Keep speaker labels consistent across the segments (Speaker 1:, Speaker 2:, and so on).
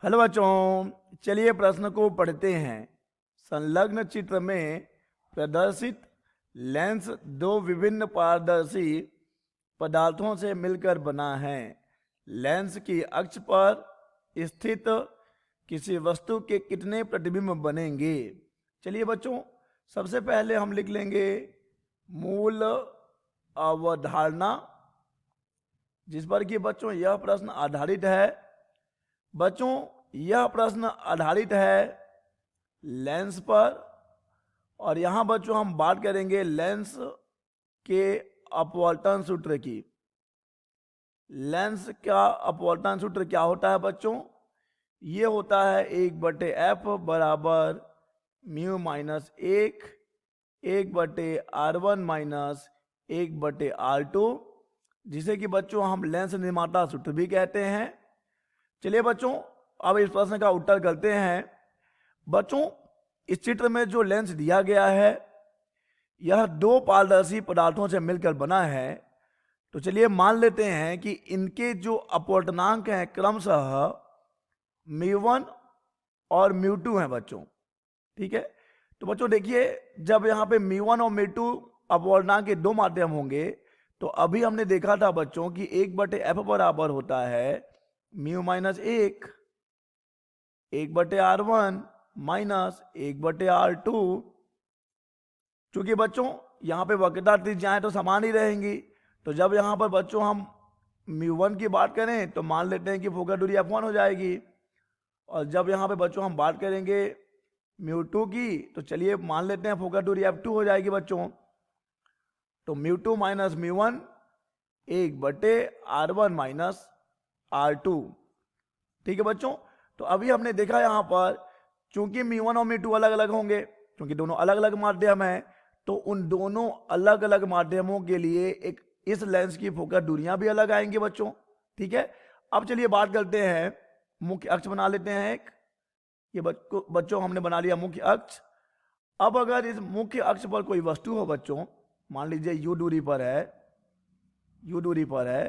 Speaker 1: Hello बच्चों, चलिए प्रश्न को पढ़ते हैं। संलग्न चित्र में प्रदर्शित लेंस दो विभिन्न पारदर्शी पदार्थों से मिलकर बना है। लेंस की अक्ष पर स्थित किसी वस्तु के कितने प्रतिबिंब बनेंगे? चलिए बच्चों, सबसे पहले हम लिख लेंगे मूल अवधारणा, जिस पर कि बच्चों यह प्रश्न आधारित है। बच्चों, यह प्रश्न आधारित है लेंस पर, और यहां बच्चों हम बात करेंगे लेंस के अपवर्तन सूत्र की। लेंस का अपवर्तन सूत्र क्या होता है बच्चों? ये होता है 1/f बराबर mu minus 1/r1 minus 1/r2, जिसे कि बच्चों हम लेंस निर्माता सूत्र भी कहते हैं। चलिए बच्चों, अब इस प्रश्न का उत्तर करते हैं। बच्चों, इस चित्र में जो लेंस दिया गया है यह दो पारदर्शी पदार्थों से मिलकर बना है। तो चलिए मान लेते हैं कि इनके जो अपवर्तनांक हैं क्रमशः μ1 और μ2 हैं बच्चों। ठीक है, तो बच्चों देखिए, जब यहाँ पे μ1 और μ2 अपवर्तनांक के दो माध्यम होंगे तो अभी हमने देखा था बच्चों कि 1/f बराबर होता है mu minus 1/r1 minus 1/r2। चूंकि बच्चों यहाँ पे वक्रता त्रिज्याएं तो समान ही रहेंगी, तो जब यहाँ पर बच्चों हम μ1 की बात करें तो मान लेते हैं कि फोकस दूरी f1 हो जाएगी, और जब यहाँ पे बच्चों हम बात करेंगे μ2 की तो चलिए मान लेते हैं फोकस दूरी f2 हो जाएगी बच्चों। तो μ2 माइनस μ1 1/r1 माइनस r2। ठीक है बच्चों, तो अभी हमने देखा यहाँ पर चूंकि μ1 और μ2 अलग अलग होंगे, क्योंकि दोनों अलग अलग माध्यम है, तो उन दोनों अलग अलग माध्यमों के लिए एक इस लेंस की फोकस दूरियां भी अलग आएंगी बच्चों। ठीक है, अब चलिए बात करते हैं, मुख्य अक्ष बना लेते हैं एक। ये बच्चों हमने बना लिया मुख्य अक्ष। अब अगर इस मुख्य अक्ष पर कोई वस्तु हो बच्चों, मान लीजिए u दूरी पर है,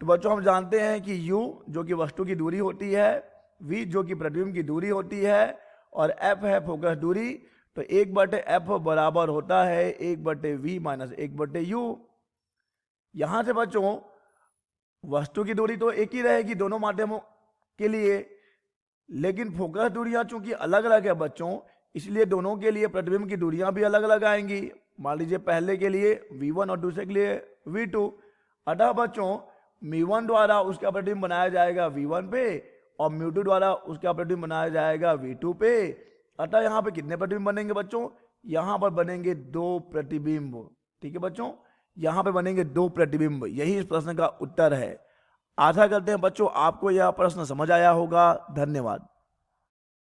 Speaker 1: तो बच्चों हम जानते हैं कि u जो कि वस्तु की दूरी होती है, v जो कि प्रतिबिंब की दूरी होती है, और f है फोकस दूरी। तो 1/f बराबर होता है 1/v माइनस 1/u। यहां से बच्चों वस्तु की दूरी तो एक ही रहेगी दोनों माध्यमों के लिए, लेकिन फोकस दूरियां चूंकि अलग अलग है बच्चों, इसलिए दोनों के लिए प्रतिबिंब की दूरियां भी अलग अलग आएंगी। मान लीजिए पहले के लिए v1 और दूसरे के लिए v2। अतः बच्चों μ1 द्वारा उसका प्रतिबिंब बनाया जाएगा v1 पे, और μ2 द्वारा उसका प्रतिबिंब बनाया जाएगा v2 पे। अतः यहाँ पे कितने प्रतिबिंब बनेंगे बच्चों? यहाँ पर बनेंगे 2 प्रतिबिंब। ठीक है बच्चों, यहाँ पे बनेंगे 2 प्रतिबिंब। यही इस प्रश्न का उत्तर है। आशा करते हैं बच्चों आपको यह प्रश्न समझ आया होगा। धन्यवाद।